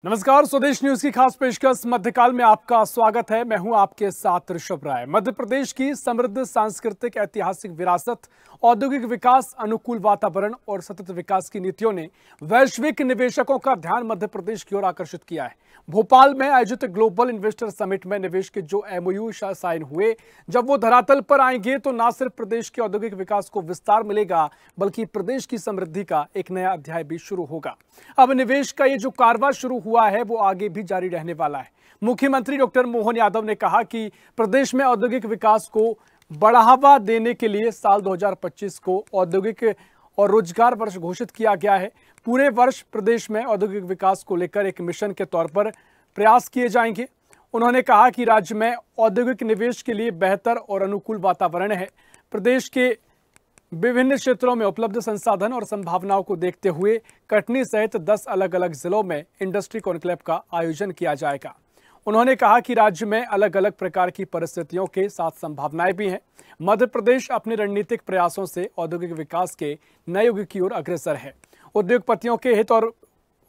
नमस्कार, स्वदेश न्यूज की खास पेशकश मध्यकाल में आपका स्वागत है। मैं हूं आपके साथ ऋषभ राय। मध्य प्रदेश की समृद्ध सांस्कृतिक ऐतिहासिक विरासत, औद्योगिक विकास, अनुकूल वातावरण और सतत विकास की नीतियों ने वैश्विक निवेशकों का ध्यान मध्य प्रदेश की ओर आकर्षित किया है। भोपाल में आयोजित ग्लोबल इन्वेस्टर समिट में निवेश के जो एमओयू साइन हुए, जब वो धरातल पर आएंगे तो न सिर्फ प्रदेश के औद्योगिक विकास को विस्तार मिलेगा, बल्कि प्रदेश की समृद्धि का एक नया अध्याय भी शुरू होगा। अब निवेश का ये जो कारवां शुरू हुआ है वो आगे भी जारी रहने वाला है। मुख्यमंत्री डॉक्टर मोहन यादव ने कहा कि प्रदेश में औद्योगिक विकास को बढ़ावा देने के लिए साल 2025 को औद्योगिक और रोजगार वर्ष घोषित किया गया है। पूरे वर्ष प्रदेश में औद्योगिक विकास को लेकर एक मिशन के तौर पर प्रयास किए जाएंगे। उन्होंने कहा कि राज्य में औद्योगिक निवेश के लिए बेहतर और अनुकूल वातावरण है। प्रदेश के विभिन्न क्षेत्रों में उपलब्ध संसाधन और संभावनाओं को देखते हुए कटनी सहित 10 अलग अलग जिलों में इंडस्ट्री कॉन्क्लेव का आयोजन किया जाएगा। उन्होंने कहा कि राज्य में अलग अलग प्रकार की परिस्थितियों के साथ संभावनाएं भी हैं। मध्य प्रदेश अपने रणनीतिक प्रयासों से औद्योगिक विकास के नए युग की ओर अग्रसर है। उद्योगपतियों के हित और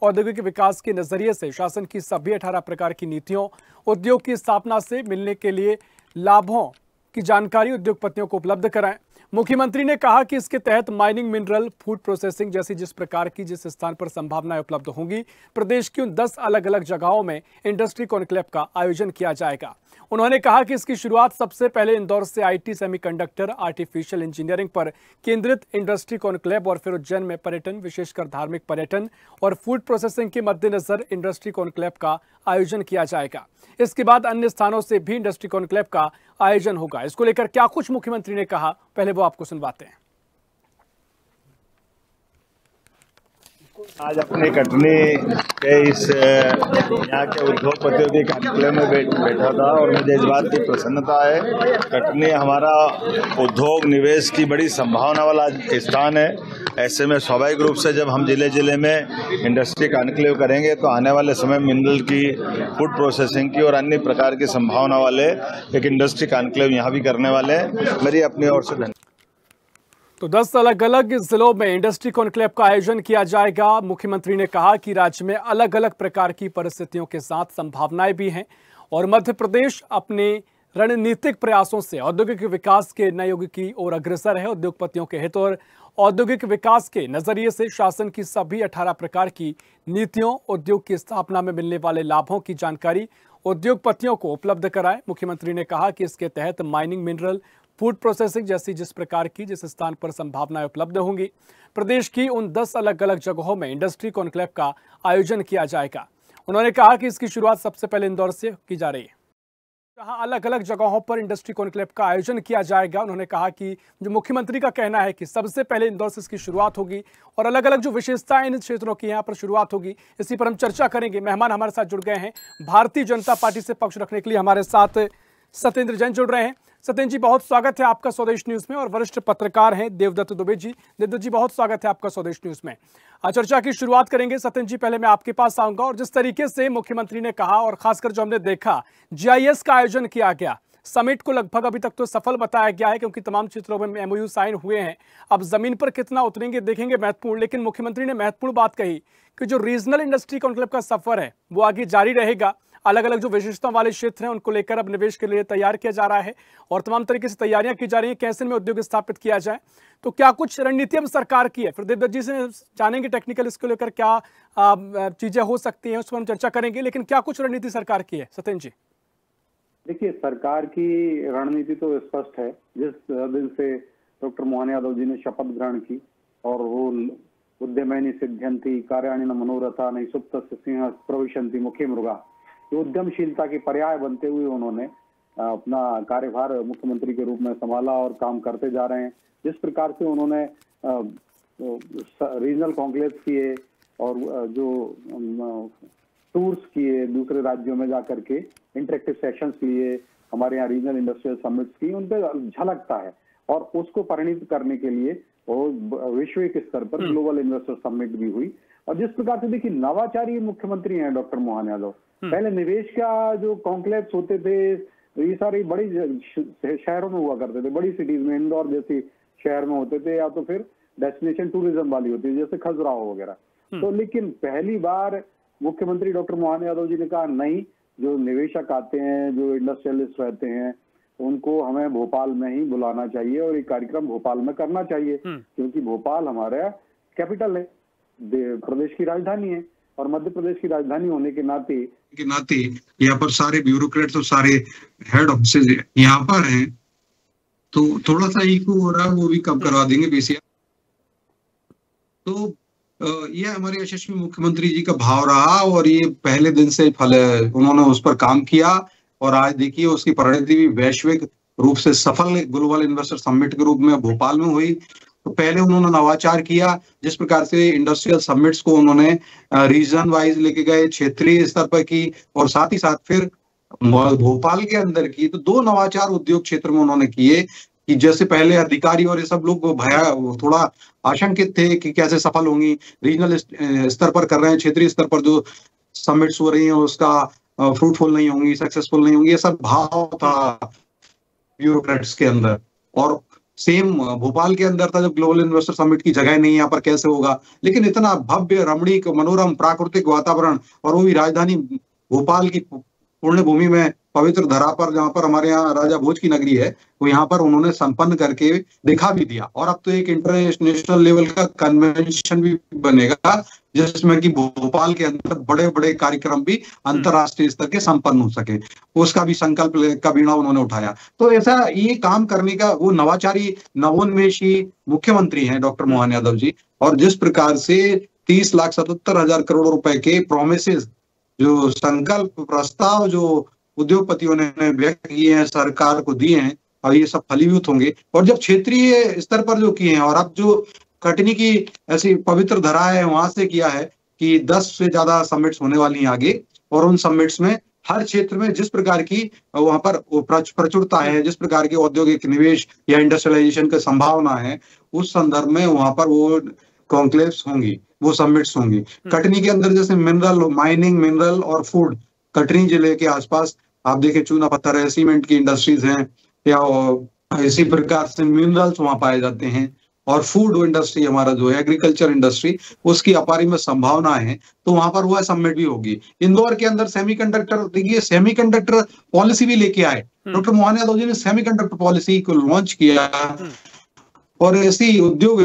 औद्योगिक विकास के नजरिए से शासन की सभी 18 प्रकार की नीतियों, उद्योग की स्थापना से मिलने के लिए लाभों की जानकारी उद्योगपतियों को उपलब्ध कराएं। मुख्यमंत्री ने कहा कि इसके तहत माइनिंग, मिनरल, फूड प्रोसेसिंग जैसी जिस स्थान पर संभावनाएं उपलब्ध होंगी, प्रदेश की उन 10 अलग अलग जगहों में इंडस्ट्री कॉन्क्लेव का आयोजन किया जाएगा। उन्होंने कहा कि इसकी शुरुआत सबसे पहले इंदौर से आईटी, सेमीकंडक्टर, आर्टिफिशियल इंजीनियरिंग पर केंद्रित इंडस्ट्री कॉन्क्लेव और फिर उज्जैन में पर्यटन, विशेषकर धार्मिक पर्यटन और फूड प्रोसेसिंग के मद्देनजर इंडस्ट्री कॉन्क्लेव का आयोजन किया जाएगा। इसके बाद अन्य स्थानों से भी इंडस्ट्री कॉन्क्लेव का आयोजन होगा। इसको लेकर क्या कुछ मुख्यमंत्री ने कहा, पहले वो आपको सुनवाते हैं। आज अपने कटनी के इस यहाँ के उद्योगपतियों के कॉन्क्लेव में बैठा था और मुझे इस बात की प्रसन्नता है। कटनी हमारा उद्योग निवेश की बड़ी संभावना वाला स्थान है। ऐसे में स्वाभाविक रूप से जब हम जिले जिले में इंडस्ट्री कॉन्क्लेव करेंगे तो आने वाले समय मिनरल की, फूड प्रोसेसिंग की और अन्य प्रकार की संभावना वाले एक इंडस्ट्री कॉन्क्लेव यहाँ भी करने वाले हैं। मेरी अपनी ओर से धन्यवाद। तो 10 अलग अलग जिलों में इंडस्ट्री कॉन्क्लेव का आयोजन किया जाएगा। मुख्यमंत्री ने कहा कि राज्य में अलग अलग प्रकार की परिस्थितियों के साथ संभावनाएं भी हैं और मध्य प्रदेश अपने रणनीतिक प्रयासों से औद्योगिक विकास के नए युग की ओर अग्रसर है। उद्योगपतियों के हित और औद्योगिक विकास के नजरिए से शासन की सभी 18 प्रकार की नीतियों, उद्योग की स्थापना में मिलने वाले लाभों की जानकारी उद्योगपतियों को उपलब्ध कराए। मुख्यमंत्री ने कहा कि इसके तहत माइनिंग, मिनरल, फूड प्रोसेसिंग जैसी जिस स्थान पर संभावनाएं उपलब्ध होंगी, प्रदेश की उन 10 अलग अलग जगहों में इंडस्ट्री कॉन्क्लेव का आयोजन किया जाएगा। उन्होंने कहा कि इसकी शुरुआत सबसे पहले इंदौर से की जा रही है, जहां अलग अलग जगहों पर इंडस्ट्री कॉन्क्लेव का आयोजन किया जाएगा। उन्होंने कहा कि जो मुख्यमंत्री का कहना है कि सबसे पहले इंदौर से इसकी शुरुआत होगी और अलग अलग जो विशेषताएं इन क्षेत्रों की यहाँ पर शुरुआत होगी, इसी पर हम चर्चा करेंगे। मेहमान हमारे साथ जुड़ गए हैं भारतीय जनता पार्टी से पक्ष रखने के लिए हमारे साथ सत्येंद्र जैन जुड़ रहे हैं। सत्येंद्र जी, बहुत स्वागत है आपका स्वदेश न्यूज में। और वरिष्ठ पत्रकार हैं देवदत्त दुबे जी। देवदत्त जी, बहुत स्वागत है आपका स्वदेश न्यूज में। चर्चा की शुरुआत करेंगे। सत्येंद्र जी, पहले मैं आपके पास आऊंगा और जिस तरीके से मुख्यमंत्री ने कहा और खासकर जो हमने देखा, जीआईएस का आयोजन किया गया, समिट को लगभग अभी तक तो सफल बताया गया है क्योंकि तमाम क्षेत्रों में एमओयू साइन हुए हैं। अब जमीन पर कितना उतरेंगे देखेंगे महत्वपूर्ण, लेकिन मुख्यमंत्री ने महत्वपूर्ण बात कही कि जो रीजनल इंडस्ट्री कॉन्क्लेव का सफर है वो आगे जारी रहेगा। अलग अलग जो विशेषताओं वाले क्षेत्र हैं उनको लेकर अब निवेश के लिए तैयार किया जा रहा है और तमाम तरीके से तैयारियां की जा रही हैं कैसे में उद्योग स्थापित किया जाए। तो क्या कुछ रणनीति अब सरकार की है? फिर देवदत्त जी से जानेंगे टेक्निकल इसको लेकर क्या चीजें हो सकती हैं, उस पर हम चर्चा करेंगे, लेकिन क्या कुछ रणनीति सरकार की है सत्येंद्र जी? देखिए, सरकार की रणनीति तो स्पष्ट है। जिस दिन से डॉक्टर मोहन यादव जी ने शपथ ग्रहण की और वो उद्यमैनी सिद्ध्यंति कार्याणि न मनोरथा नहीं सुप्त सिंह प्रविशन्ति मुखे मृगा, उद्यमशीलता के पर्याय बनते हुए उन्होंने अपना कार्यभार मुख्यमंत्री के रूप में संभाला और काम करते जा रहे हैं। जिस प्रकार से उन्होंने रीजनल कॉन्क्लेव किए और जो टूर्स किए, दूसरे राज्यों में जाकर के इंटरेक्टिव सेशंस लिए, हमारे यहाँ रीजनल इंडस्ट्रियल समिट्स की, उन पर झलकता है और उसको परिणित करने के लिए वो वैश्विक स्तर पर ग्लोबल इन्वेस्टर समिट भी हुई। और जिस प्रकार से देखिए, नवाचारी मुख्यमंत्री हैं डॉक्टर मोहन यादव। पहले निवेश का जो कॉन्क्लेव्स होते थे ये सारी बड़ी शहरों में हुआ करते थे, बड़ी सिटीज में, इंदौर जैसी शहर में होते थे, या तो फिर डेस्टिनेशन टूरिज्म वाली होती है जैसे खजुराहो वगैरह। तो लेकिन पहली बार मुख्यमंत्री डॉक्टर मोहन यादव जी ने कहा नहीं, जो निवेशक आते हैं, जो इंडस्ट्रियलिस्ट रहते हैं, उनको हमें भोपाल में ही बुलाना चाहिए और ये कार्यक्रम भोपाल में करना चाहिए, क्योंकि भोपाल हमारा कैपिटल है, प्रदेश की राजधानी है, और मध्य प्रदेश की राजधानी होने के नाते यहाँ पर सारे ब्यूरोक्रेट्स और सारे हेड ऑफिस यहाँ पर हैं, तो थोड़ा सा इको हो रहा है, वो भी कम करवा देंगे बेसिया। तो यह हमारे यशस्वी मुख्यमंत्री जी का भाव रहा और ये पहले दिन से उन्होंने उस पर काम किया और आज देखिए उसकी परिणति भी वैश्विक रूप से सफल ग्लोबल इन्वेस्टर समिट के रूप में भोपाल में हुई। तो पहले उन्होंने नवाचार किया, जिस प्रकार से इंडस्ट्रियल समिट्स को उन्होंने रीजन वाइज लेके गए, क्षेत्रीय स्तर पर की, और साथ ही साथ फिर भोपाल के अंदर की। तो 2 नवाचार उद्योग क्षेत्र में उन्होंने किए कि जैसे पहले अधिकारी और ये सब लोग थोड़ा आशंकित थे कि कैसे सफल होंगी, रीजनल स्तर पर कर रहे हैं, क्षेत्रीय स्तर पर जो समिट्स हो रही हैं उसका फ्रूटफुल नहीं होंगी, सक्सेसफुल नहीं होंगी, ये सब भाव था ब्यूरोक्रेट्स के अंदर। और सेम भोपाल के अंदर था, जब ग्लोबल इन्वेस्टर समिट की जगह नहीं, यहाँ पर कैसे होगा। लेकिन इतना भव्य, रमणीक, मनोरम प्राकृतिक वातावरण, और वो भी राजधानी भोपाल की पुण्य भूमि में, पवित्र धरा पर, जहाँ पर हमारे यहाँ राजा भोज की नगरी है, तो यहाँ पर उन्होंने संपन्न करके दिखा भी दिया। और अब तो एक इंटरनेशनल लेवल का कन्वेंशन भी बनेगा, जिसमें कि भोपाल के अंदर बड़े बड़े कार्यक्रम भी अंतरराष्ट्रीय स्तर के संपन्न हो सके, उसका भी संकल्प का बीड़ा उन्होंने उठाया। तो ऐसा ये काम करने का वो नवाचारी, नवोन्मेषी मुख्यमंत्री हैं डॉक्टर मोहन यादव जी। और जिस प्रकार से 30,77,000 करोड़ रुपए के प्रोमिसेस, जो संकल्प प्रस्ताव जो उद्योगपतियों ने व्यक्त किए हैं, सरकार को दिए हैं, और ये सब फलीभूत होंगे। और जब क्षेत्रीय स्तर पर जो किए हैं, और अब जो कटनी की ऐसी पवित्र धरा है वहां से किया है कि 10 से ज्यादा समिट्स होने वाली हैं आगे, और उन समिट्स में हर क्षेत्र में जिस प्रकार की वहां पर प्रचुरता है, जिस प्रकार के औद्योगिक निवेश या इंडस्ट्रियलाइजेशन की संभावना है, उस संदर्भ में वहां पर वो कॉन्क्लेव्स होंगी, वो समिट्स होंगी। कटनी के अंदर जैसे मिनरल, माइनिंग, मिनरल और फूड, कटनी जिले के आसपास आप देखें चूना पत्थर है, सीमेंट की इंडस्ट्रीज हैं, या इसी प्रकार से मिनरल्स वहां पाए जाते हैं। और फूड इंडस्ट्री हमारा जो है, एग्रीकल्चर इंडस्ट्री, उसकी अपारिम संभावनाएं हैं, तो वहां पर वह समिट भी होगी। इंदौर के अंदर सेमीकंडक्टर, देखिए सेमीकंडक्टर पॉलिसी भी लेके आए डॉक्टर मोहन यादव जी ने, सेमीकंडक्टर पॉलिसी को लॉन्च किया, और ऐसी उद्योग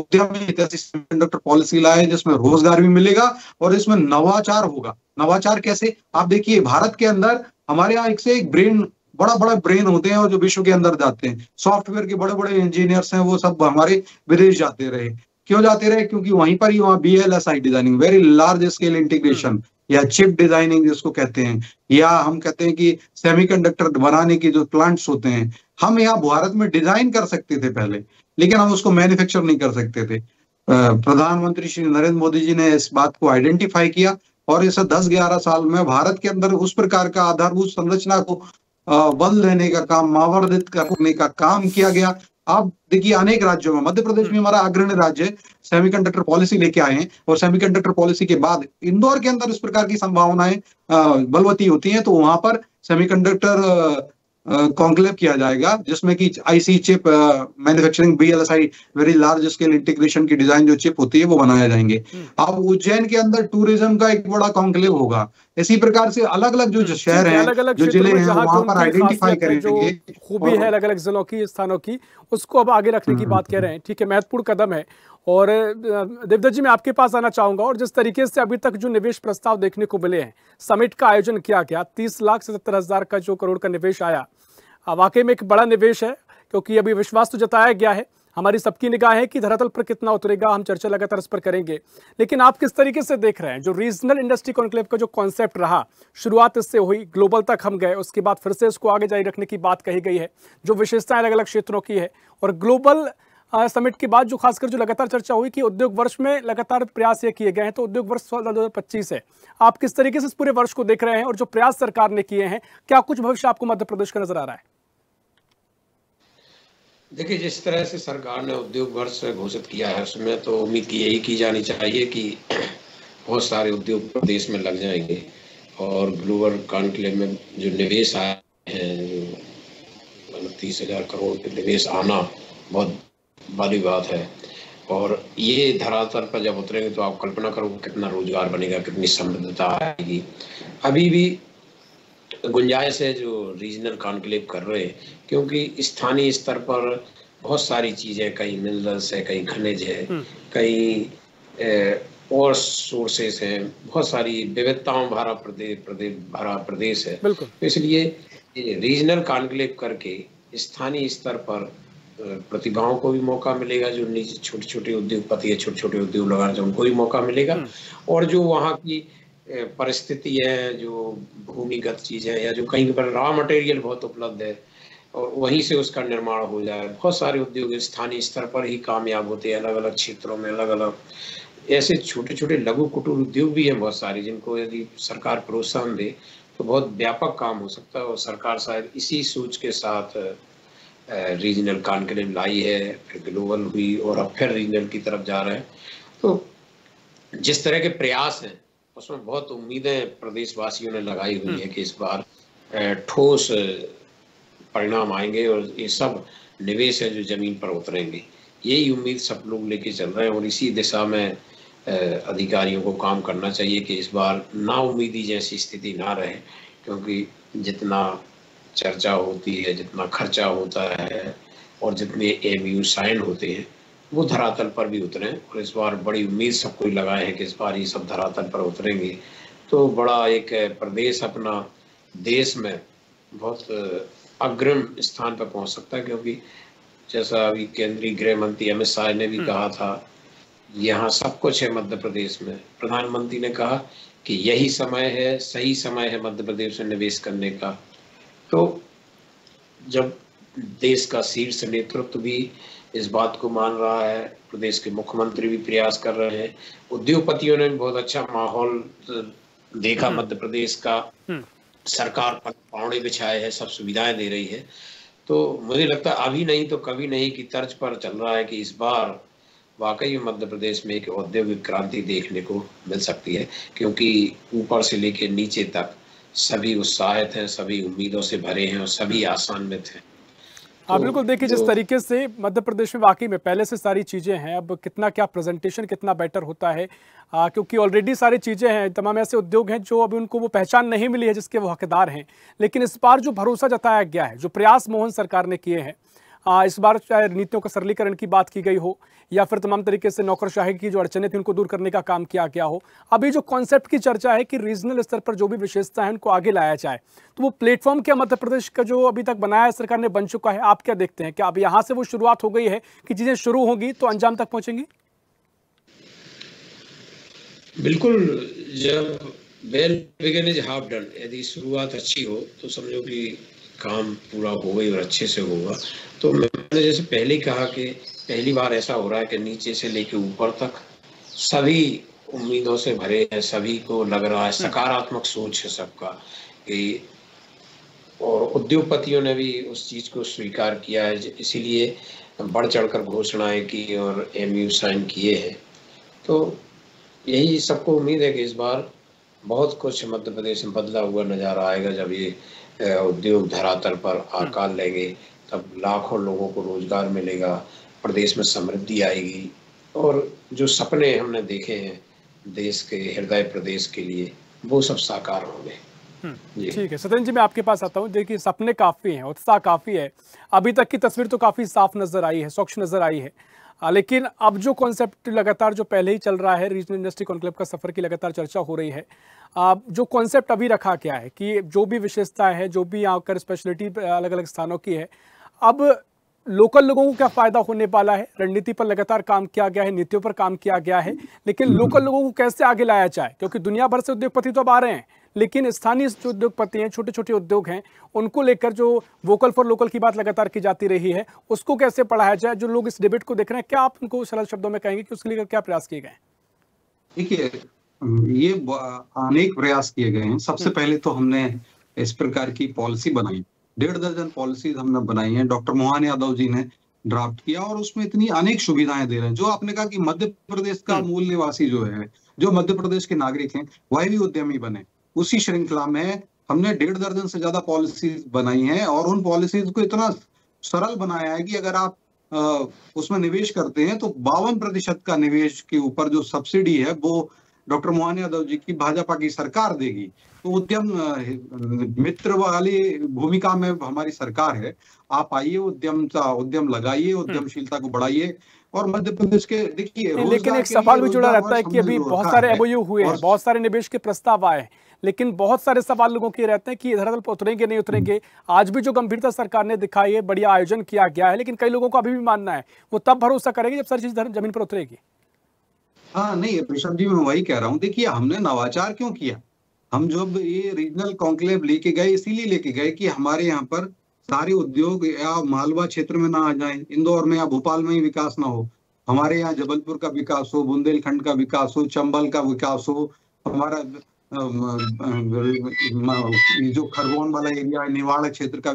सेमीकंडक्टर पॉलिसी लाए जिसमें रोजगार भी मिलेगा और इसमें नवाचार होगा। नवाचार कैसे, आप देखिए भारत के अंदर हमारे यहाँ एक से एक ब्रेन, बड़ा बड़ा ब्रेन होते हैं, और जो विश्व के अंदर जाते हैं, सॉफ्टवेयर के बड़े बड़े इंजीनियर्स हैं, वो सब हमारे विदेश जाते रहे। क्यों जाते रहे? क्योंकि वहीं पर ही वहाँ BLSI designing, very large scale integration, या चिप डिजाइनिंग जिसको कहते हैं, या हम कहते हैं कि सेमीकंडक्टर बनाने की जो प्लांट्स होते हैं, हम यहाँ भारत में डिजाइन कर सकते थे पहले, लेकिन हम उसको मैन्युफैक्चर नहीं कर सकते थे। प्रधानमंत्री श्री नरेंद्र मोदी जी ने इस बात को आइडेंटिफाई किया, और इस 10-11 साल में भारत के अंदर उस प्रकार का आधारभूत संरचना को बल देने का काम, मावर्धित करने का काम किया गया। आप देखिए अनेक राज्यों में, मध्य प्रदेश में हमारा अग्रणी राज्य है, सेमीकंडक्टर पॉलिसी लेके आए हैं, और सेमीकंडक्टर पॉलिसी के बाद इंदौर के अंदर इस प्रकार की संभावनाएं बलवती होती हैं, तो वहां पर सेमीकंडक्टर कॉन्क्लेव किया जाएगा, जिसमें कि IC chip manufacturing, BLSI very large scale integration की डिजाइन जो चिप होती है वो बनाए जाएंगे। अब उज्जैन के अंदर टूरिज्म का एक बड़ा कॉन्क्लेव होगा। इसी प्रकार से अलग अलग जो शहर हैं, जो जिले हैं, वहां पर आइडेंटिफाई करेंगे, खूबी है अलग अलग जिलों की, स्थानों की, उसको अब आगे रखने की बात कह रहे हैं। ठीक है, महत्वपूर्ण कदम है। और देवदत्त जी, मैं आपके पास आना चाहूंगा, और जिस तरीके से अभी तक जो निवेश प्रस्ताव देखने को मिले हैं, समिट का आयोजन किया गया, 30,77,000 का जो करोड़ का निवेश आया, वाकई में एक बड़ा निवेश है, क्योंकि अभी विश्वास तो जताया गया है। हमारी सबकी निगाह है कि धरातल पर कितना उतरेगा, हम चर्चा लगातार इस पर करेंगे। लेकिन आप किस तरीके से देख रहे हैं जो रीजनल इंडस्ट्री कॉन्क्लेव का जो कॉन्सेप्ट रहा, शुरुआत इससे हुई, ग्लोबल तक हम गए, उसके बाद फिर से इसको आगे जारी रखने की बात कही गई है, जो विशेषताएं अलग अलग क्षेत्रों की है, और ग्लोबल समिट के बाद जो खासकर जो लगातार चर्चा हुई कि उद्योग वर्ष में लगातार प्रयास ये किए गए हैं, तो उद्योग वर्ष 2025 है। आप किस तरीके से इस पूरे वर्ष को देख रहे हैं, और जो प्रयास सरकार ने किए हैं, क्या कुछ भविष्य आपको मध्य प्रदेश का नजर आ रहा है? देखिए, जिस तरह से सरकार ने उद्योग वर्ष घोषित किया है, उसमें तो उम्मीद यही की जानी चाहिए कि बहुत सारे उद्योग प्रदेश में लग जाएंगे, और ग्लोबल कॉन्क्लेव में जो निवेश आए हैं, 30,000 करोड़ के निवेश आना बहुत बड़ी बात है। और ये धरातल पर जब उतरेंगे तो आप कल्पना करो कितना रोजगार बनेगा, कितनी समृद्धता आएगी। अभी भी गुंजाइश है जो रीजनल कॉन्क्लेव कर रहे हैं, क्योंकि स्थानीय स्तर पर बहुत सारी चीजें, कई मिनरल्स है, कई खनिज है, कई और सोर्सेस हैं, बहुत सारी विविधताओं भरा प्रदेश है। तो इसलिए रीजनल कॉन्क्लेव करके स्थानीय स्तर पर प्रतिभाओं को भी मौका मिलेगा, जो नीचे छोटे छोटे उद्योगपति है, छोटे छोटे उद्योग लगाना चाहते उनको भी मौका मिलेगा, और जो वहाँ की परिस्थिति है, जो भूमिगत चीज है, या जो कहीं पर रॉ मटेरियल बहुत उपलब्ध है और वहीं से उसका निर्माण हो जाए। बहुत सारे उद्योग स्थानीय स्तर पर ही कामयाब होते हैं, अलग अलग क्षेत्रों में अलग अलग ऐसे छोटे छोटे लघु कुटीर उद्योग भी हैं बहुत सारे, जिनको यदि सरकार प्रोत्साहन दे तो बहुत व्यापक काम हो सकता है। और सरकार शायद इसी सोच के साथ रीजनल कॉन्क्लेव लाई है, फिर ग्लोबल हुई और अब फिर रीजनल की तरफ जा रहे हैं। तो जिस तरह के प्रयास हैं उसमें बहुत उम्मीदें प्रदेशवासियों ने लगाई हुई है कि इस बार ठोस परिणाम आएंगे और ये सब निवेश है जो जमीन पर उतरेंगे। यही उम्मीद सब लोग लेके चल रहे हैं और इसी दिशा में अधिकारियों को काम करना चाहिए कि इस बार नाउम्मीदी जैसी स्थिति ना रहे, क्योंकि जितना चर्चा होती है, जितना खर्चा होता है और जितने एमयू साइन होते हैं वो धरातल पर भी उतरे। और इस बार बड़ी उम्मीद सब कोई लगाए हैं कि इस बार ये सब धरातल पर उतरेंगे तो बड़ा एक प्रदेश अपना देश में बहुत अग्रिम स्थान पर पहुंच सकता है। क्योंकि जैसा अभी केंद्रीय गृह मंत्री अमित शाह ने भी कहा था, यहाँ सब कुछ है मध्य प्रदेश में। प्रधानमंत्री ने कहा कि यही समय है, सही समय है मध्य प्रदेश में निवेश करने का। तो जब देश का शीर्ष नेतृत्व भी इस बात को मान रहा है, प्रदेश के मुख्यमंत्री भी प्रयास कर रहे हैं, उद्योगपतियों ने भी बहुत अच्छा माहौल देखा मध्य प्रदेश का, सरकार पर पावड़े बिछाए है, सब सुविधाएं दे रही है। तो मुझे लगता है अभी नहीं तो कभी नहीं की तर्ज पर चल रहा है कि इस बार वाकई मध्य प्रदेश में एक औद्योगिक क्रांति देखने को मिल सकती है, क्योंकि ऊपर से लेकर नीचे तक सभी उत्साहित हैं, सभी उम्मीदों से भरे हैं और सभी आशान्वित हैं। हाँ बिल्कुल, देखिए जिस तरीके से मध्य प्रदेश में वाकई में पहले से सारी चीज़ें हैं, अब कितना क्या प्रेजेंटेशन कितना बेटर होता है, क्योंकि ऑलरेडी सारी चीज़ें हैं, तमाम ऐसे उद्योग हैं जो अभी उनको वो पहचान नहीं मिली है जिसके वो हकदार हैं। लेकिन इस बार जो भरोसा जताया गया है, जो प्रयास मोहन सरकार ने किए हैं, इस बार चाहे नीतियों का सरलीकरण की बात की गई हो या फिर तमाम तरीके से नौकरशाही की जो अड़चनें थी उनको दूर करने का काम किया गया हो, अभी जो कॉन्सेप्ट की चर्चा है कि रीजनल स्तर पर जो भी विशेषता है उनको आगे लाया जाए, तो वो प्लेटफॉर्म क्या मध्य प्रदेश का जो अभी तक बनाया है सरकार ने बन चुका है? आप क्या देखते हैं, क्या अब यहाँ से वो शुरुआत हो गई है कि चीजें शुरू होंगी तो अंजाम तक पहुंचेंगी? बिल्कुल, जब well begin is half done, यदि शुरुआत अच्छी हो तो समझो कि काम पूरा हो गई और अच्छे से होगा। तो मैंने जैसे पहले ही कहा कि पहली बार ऐसा हो रहा है कि नीचे से लेकर ऊपर तक सभी उम्मीदों से भरे हैं, सभी को लग रहा है, सकारात्मक सोच है सबका कि, और उद्योगपतियों ने भी उस चीज को स्वीकार किया है, इसीलिए बढ़ चढ़कर घोषणाएं की और एमयू साइन किए हैं। तो यही सबको उम्मीद है कि इस बार बहुत कुछ मध्य प्रदेश में बदला हुआ नजारा आएगा। जब ये उद्योग धरातल पर आकार लेंगे तब लाखों लोगों को रोजगार मिलेगा, प्रदेश में समृद्धि आएगी और जो सपने हमने देखे हैं देश के हृदय प्रदेश के लिए वो सब साकार होंगे। ठीक है सत्येंद्र जी, मैं आपके पास आता हूँ। देखिए सपने काफी हैं, उत्साह काफी है, अभी तक की तस्वीर तो काफी साफ नजर आई है, स्वच्छ नजर आई है, लेकिन अब जो कॉन्सेप्ट लगातार जो पहले ही चल रहा है, रीजनल इंडस्ट्री कॉन्क्लेव का सफर की लगातार चर्चा हो रही है, जो कॉन्सेप्ट अभी रखा गया है कि जो भी विशेषता है, जो भी यहाँ कर स्पेशलिटी अलग अलग स्थानों की है, अब लोकल लोगों को क्या फायदा होने वाला है? रणनीति पर लगातार काम किया गया है, नीतियों पर काम किया गया है, लेकिन लोकल लोगों को कैसे आगे लाया जाए? क्योंकि दुनिया भर से उद्योगपति तो अब आ रहे हैं, लेकिन स्थानीय जो उद्योगपति हैं, छोटे छोटे उद्योग हैं, उनको लेकर जो वोकल फॉर लोकल की बात लगातार की जाती रही है, उसको कैसे बढ़ाया जाए? जो लोग इस डिबेट को देख रहे हैं, क्या आप उनको सरल शब्दों में कहेंगे कि उसके लिए क्या प्रयास किए गए? देखिए, ये अनेक प्रयास किए गए हैं। सबसे पहले तो हमने इस प्रकार की पॉलिसी बनाई, 1.5 दर्जन पॉलिसीज हमने बनाई हैं, डॉक्टर मोहन यादव जी ने ड्राफ्ट किया और उसमें इतनी अनेक सुविधाएं दे रहे हैं। जो आपने कहा कि मध्य प्रदेश का मूल निवासी जो है, जो मध्य प्रदेश के नागरिक हैं, वह भी उद्यमी बने, उसी श्रृंखला में हमने 1.5 दर्जन से ज्यादा पॉलिसीज बनाई हैं और उन पॉलिसीज को इतना सरल बनाया है कि अगर आप उसमें निवेश करते हैं तो 52% का निवेश के ऊपर जो सब्सिडी है वो डॉक्टर मोहन यादव जी की भाजपा की सरकार देगी। तो उद्यम मित्र वाली भूमिका में हमारी सरकार है। आप आइए, उद्यम लगाइए, उद्यमशीलता को बढ़ाइए। और मध्य प्रदेश के देखिए, लेकिन एक सवाल भी जुड़ा रहता है कि अभी बहुत सारे एमओयू हुए हैं, बहुत सारे निवेश के प्रस्ताव आए हैं, लेकिन बहुत सारे सवाल लोगों के रहते हैं कि धरातल पर उतरेंगे नहीं उतरेंगे। आज भी जो गंभीरता सरकार ने दिखाई है, बढ़िया आयोजन किया गया है, लेकिन कई लोगों को अभी भी मानना है वो तब भरोसा करेंगे जब सारी चीज जमीन पर उतरेगी। हाँ नहीं ऋषभ जी, मैं वही कह रहा हूँ। देखिए, हमने नवाचार क्यों किया? हम जब ये रीजनल कॉन्क्लेव लेके गए, इसीलिए लेके गए कि हमारे यहाँ पर सारे उद्योग या मालवा क्षेत्र में ना आ जाए, इंदौर में या भोपाल में ही विकास ना हो। हमारे यहाँ जबलपुर का विकास हो, बुंदेलखंड का विकास हो, चंबल का विकास हो, हमारा जो खरगोन वाला एरिया है, निवाड़ा क्षेत्र का,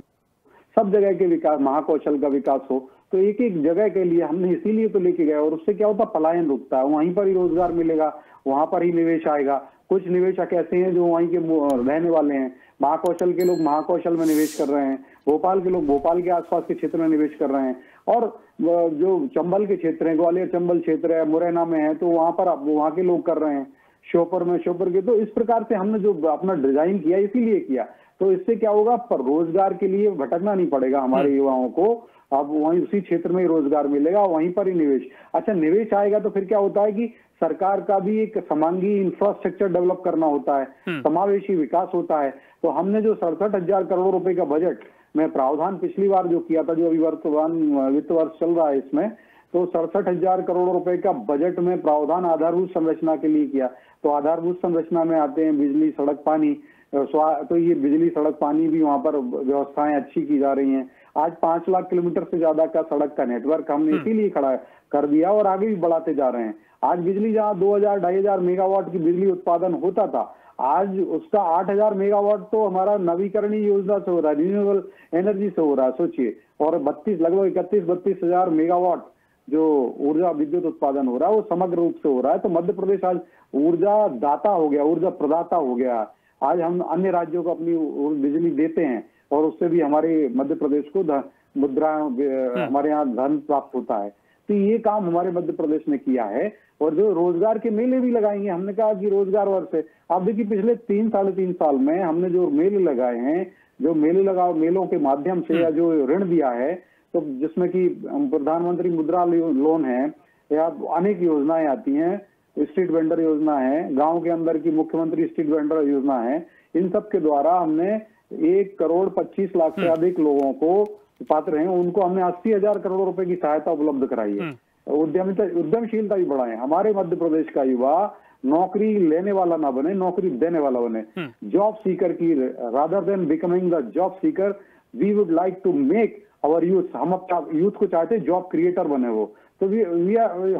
सब जगह के विकास, महाकौशल का विकास हो। तो एक एक जगह के लिए हमने इसीलिए तो लेके गए। और उससे क्या होता, पलायन रुकता है, वहीं पर ही रोजगार मिलेगा, वहां पर ही निवेश आएगा। कुछ निवेशक ऐसे हैं जो वहीं के रहने वाले हैं, महाकौशल के लोग महाकौशल में निवेश कर रहे हैं, भोपाल के लोग भोपाल के आसपास के क्षेत्र में निवेश कर रहे हैं, और जो चंबल के क्षेत्र है, ग्वालियर चंबल क्षेत्र है, मुरैना में है, तो वहां पर वहां के लोग कर रहे हैं, श्योपुर के। तो इस प्रकार से हमने जो अपना डिजाइन किया इसीलिए किया। तो इससे क्या होगा, पर रोजगार के लिए भटकना नहीं पड़ेगा हमारे युवाओं को। अब वहीं उसी क्षेत्र में ही रोजगार मिलेगा, वहीं पर ही निवेश। अच्छा, निवेश आएगा तो फिर क्या होता है कि सरकार का भी एक समांगी इंफ्रास्ट्रक्चर डेवलप करना होता है, समावेशी विकास होता है। तो हमने जो 67,000 करोड़ रुपए का बजट में प्रावधान पिछली बार जो किया था, जो अभी वर्तमान वित्त वर्ष चल रहा है इसमें, तो 67,000 करोड़ रुपए का बजट में प्रावधान आधारभूत संरचना के लिए किया। तो आधारभूत संरचना में आते हैं बिजली, सड़क, पानी। तो ये बिजली, सड़क, पानी भी वहां पर व्यवस्थाएं अच्छी की जा रही हैं। आज 5 लाख किलोमीटर से ज्यादा का सड़क का नेटवर्क हमने इसीलिए खड़ा कर दिया और आगे भी बढ़ाते जा रहे हैं। आज बिजली जहां 2,000-2,500 मेगावाट की बिजली उत्पादन होता था, आज उसका 8,000 मेगावाट तो हमारा नवीकरणीय योजना से हो रहा है, रिन्यूएबल एनर्जी से हो रहा है। सोचिए, और लगभग 31-32 मेगावाट जो ऊर्जा विद्युत उत्पादन हो रहा है वो समग्र रूप से हो रहा है। तो मध्य प्रदेश आज ऊर्जा दाता हो गया, ऊर्जा प्रदाता हो गया। आज हम अन्य राज्यों को अपनी बिजली देते हैं और उससे भी हमारे मध्य प्रदेश को मुद्रा, हमारे यहाँ धन प्राप्त होता है। तो ये काम हमारे मध्य प्रदेश ने किया है। और जो रोजगार के मेले भी लगाएंगे, हमने कहा कि रोजगार वर्ष है। आप देखिए, पिछले 3-3.5 साल में हमने जो मेले लगाए हैं, जो मेलों के माध्यम से या जो ऋण दिया है, तो जिसमें कि प्रधानमंत्री मुद्रा लोन है या अनेक योजनाएं आती हैं, स्ट्रीट वेंडर योजना है, गांव के अंदर की मुख्यमंत्री स्ट्रीट वेंडर योजना है, इन सब के द्वारा हमने 1,25,00,000 से अधिक लोगों को पात्र हैं, उनको हमने 80,000 करोड़ रुपए की सहायता उपलब्ध कराई है। उद्यमशीलता भी बढ़ाए। हमारे मध्य प्रदेश का युवा नौकरी लेने वाला ना बने, नौकरी देने वाला बने। जॉब सीकर की, rather than becoming the job seeker, we would like to make our youth, हम अपना यूथ को चाहते हैं जॉब क्रिएटर बने वो। तो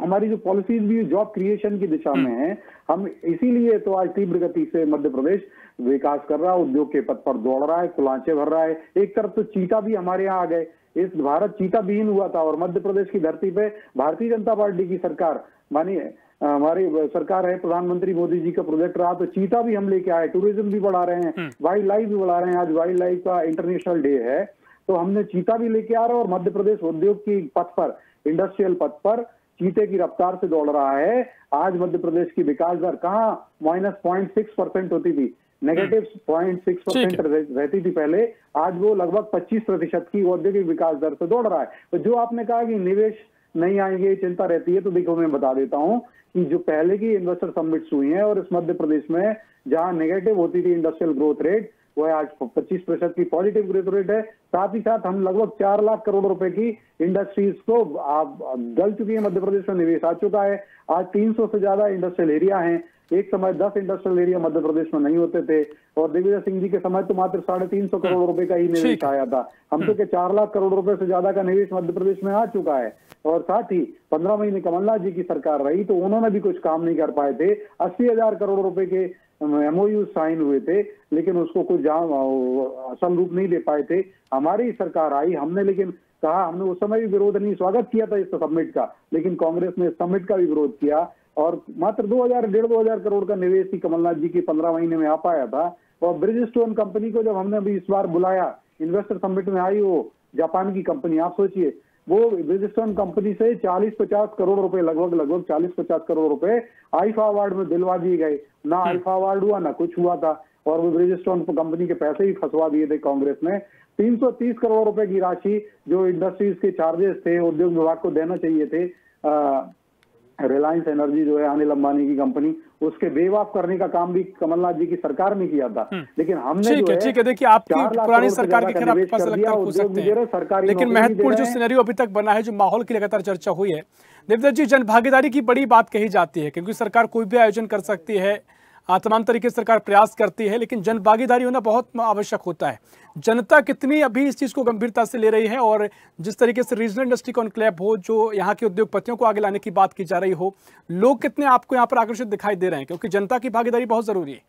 हमारी जो पॉलिसीज भी जॉब क्रिएशन की दिशा में है। हम इसीलिए तो आज तीव्र गति से मध्य प्रदेश विकास कर रहा है, उद्योग के पथ पर दौड़ रहा है, कुलांचे भर रहा है। एक तरफ तो चीता भी हमारे यहाँ आ गए, इस भारत चीता विहीन हुआ था और मध्य प्रदेश की धरती पे भारतीय जनता पार्टी की सरकार, मानिए हमारी सरकार है, प्रधानमंत्री मोदी जी का प्रोजेक्ट रहा, तो चीता भी हम लेके आए, टूरिज्म भी बढ़ा रहे हैं, वाइल्ड लाइफ भी बढ़ा रहे हैं। आज वाइल्ड लाइफ का इंटरनेशनल डे है, तो हमने चीता भी लेके आ रहे हैं। और मध्य प्रदेश उद्योग की पथ पर, इंडस्ट्रियल पथ पर चीते की रफ्तार से दौड़ रहा है। आज मध्य प्रदेश की विकास दर कहाँ -0.6% होती थी, नेगेटिव 0.6% रहती थी पहले, आज वो लगभग 25% की औद्योगिक विकास दर से दौड़ रहा है। तो जो आपने कहा कि निवेश नहीं आएंगे, चिंता रहती है, तो देखो मैं बता देता हूँ कि जो पहले की इन्वेस्टर समिट्स हुई हैं और इस मध्य प्रदेश में जहां नेगेटिव होती थी इंडस्ट्रियल ग्रोथ रेट, वो आज 25% की पॉजिटिव ग्रोथ रेट है। साथ ही साथ हम लगभग 4 लाख करोड़ रुपए की इंडस्ट्रीज को डल चुकी है, मध्य प्रदेश में निवेश आ चुका है। आज 300 से ज्यादा इंडस्ट्रियल एरिया हैं। एक समय 10 इंडस्ट्रियल एरिया मध्य प्रदेश में नहीं होते थे और दिग्विजय सिंह जी के समय तो मात्र 350 करोड़ रुपए का ही निवेश आया था। हम तो 4 लाख करोड़ रुपए से ज्यादा का निवेश मध्य प्रदेश में आ चुका है। और साथ ही 15 महीने कमलनाथ जी की सरकार रही तो उन्होंने भी कुछ काम नहीं कर पाए थे। 80,000 करोड़ रुपए के एमओयू साइन हुए थे, लेकिन उसको कुछ असल रूप नहीं दे पाए थे। हमारी सरकार आई, हमने लेकिन कहा, हमने उस समय भी विरोध नहीं, स्वागत किया था इस समिट का, लेकिन कांग्रेस ने समिट का भी विरोध किया और मात्र 2,000-1,500 करोड़ का निवेश ही कमलनाथ जी की 15 महीने में आ पाया था। और ब्रिजस्टोन कंपनी को जब हमने अभी इस बार बुलाया, इन्वेस्टर समिट में आई, वो जापान की कंपनी, आप सोचिए वो ब्रिजस्टोन कंपनी से 40-50 करोड़ रुपए, लगभग 40-50 करोड़ रुपए आईफा अवार्ड में दिलवा दिए गए। ना आईफा अवार्ड हुआ, ना कुछ हुआ था, और वो ब्रिजस्टोन कंपनी के पैसे ही फंसवा दिए थे कांग्रेस ने। 330 करोड़ रुपए की राशि जो इंडस्ट्रीज के चार्जेस थे, उद्योग विभाग को देना चाहिए थे, रिलायंस एनर्जी जो है अनिल अंबानी की कंपनी, उसके वेव ऑफ करने का काम भी कमलनाथ जी की सरकार ने किया था। लेकिन हमने जो है ठीक है, देखिए आपकी पुरानी सरकार के खिलाफ फैसला लगता हो सकते हैं, लेकिन महत्वपूर्ण जो सिनेरियो अभी तक बना है, जो माहौल की लगातार चर्चा हुई है, देवदत्त जी, जन भागीदारी की बड़ी बात कही जाती है, क्योंकि सरकार कोई भी आयोजन कर सकती है, तमाम तरीके से सरकार प्रयास करती है, लेकिन जन भागीदारी होना बहुत आवश्यक होता है। जनता कितनी अभी इस चीज को गंभीरता से ले रही है, और जिस तरीके से रीजनल इंडस्ट्री कॉन्क्लेव हो, जो यहाँ के उद्योगपतियों को आगे लाने की बात की जा रही हो, लोग कितने आपको यहाँ पर आकर्षित दिखाई दे रहे हैं, क्योंकि जनता की भागीदारी बहुत जरूरी है।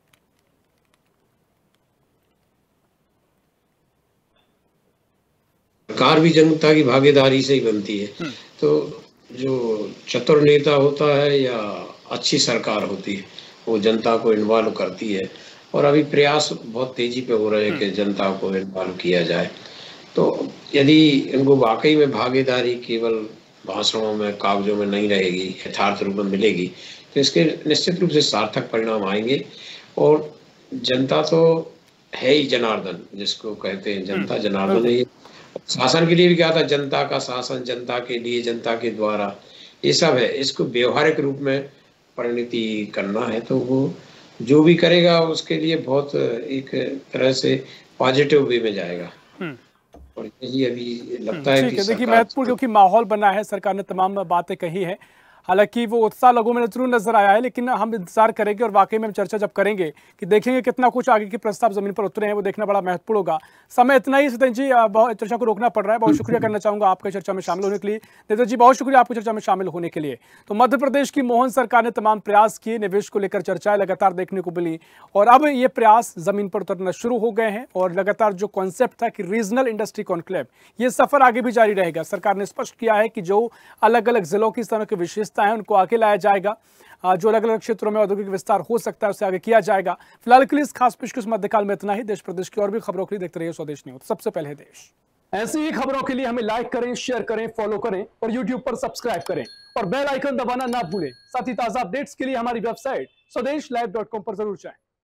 सरकार भी जनता की भागीदारी से ही बनती है। तो जो चतुर नेता होता है या अच्छी सरकार होती है, वो जनता को इन्वॉल्व करती है, और अभी प्रयास बहुत तेजी पे हो रहे हैं कि जनता को इन्वॉल्व किया जाए। तो यदि इनको वाकई में भागीदारी केवल भाषणों में, कागजों में नहीं रहेगी, यथार्थ रूप में मिलेगी, तो इसके निश्चित रूप से सार्थक परिणाम आएंगे। और जनता तो है ही जनार्दन, जिसको कहते हैं जनता जनार्दन है। शासन के लिए भी क्या था, जनता का शासन, जनता के लिए, जनता के द्वारा, ये सब है। इसको व्यवहारिक रूप में परिणति करना है, तो वो जो भी करेगा उसके लिए बहुत एक तरह से पॉजिटिव वे में जाएगा। और यही अभी लगता है कि देखिए महत्वपूर्ण, क्योंकि माहौल बना है, सरकार ने तमाम बातें कही है, हालांकि वो उत्साह लोगों में जरूर नजर आया है, लेकिन हम इंतजार करेंगे और वाकई में हम चर्चा जब करेंगे कि देखेंगे कितना कुछ आगे के प्रस्ताव जमीन पर उतरे हैं, वो देखना बड़ा महत्वपूर्ण होगा। समय इतना ही सत्येंद्र जी, चर्चा को रोकना पड़ रहा है। बहुत शुक्रिया करना चाहूंगा आपका चर्चा में शामिल होने के लिए। देवदत्त जी, बहुत शुक्रिया आपको चर्चा में शामिल होने के लिए। तो मध्य प्रदेश की मोहन सरकार ने तमाम प्रयास किए, निवेश को लेकर चर्चाएं लगातार देखने को मिली, और अब ये प्रयास जमीन पर उतरना शुरू हो गए हैं, और लगातार जो कॉन्सेप्ट था कि रीजनल इंडस्ट्री कॉन्क्लेव, ये सफर आगे भी जारी रहेगा। सरकार ने स्पष्ट किया है कि जो अलग अलग जिलों की इस तरह की विशेषताएं हैं, उनको आगे लाया जाएगा, जो अलग अलग क्षेत्रों में औद्योगिक विस्तार हो सकता है उसे आगे किया जाएगा। फिलहाल के लिए इस खास पेशकश मध्यकाल में इतना ही। देश प्रदेश की और भी खबरों के लिए देखते रहिए स्वदेश न्यूज, सबसे पहले देश। ऐसी ही खबरों के लिए हमें लाइक करें, शेयर करें, फॉलो करें, और यूट्यूब पर सब्सक्राइब करें, और बेल आइकन दबाना ना भूलें। साथ ही ताजा अपडेट्स के लिए हमारी वेबसाइट स्वदेशलाइव.com पर जरूर जाएं।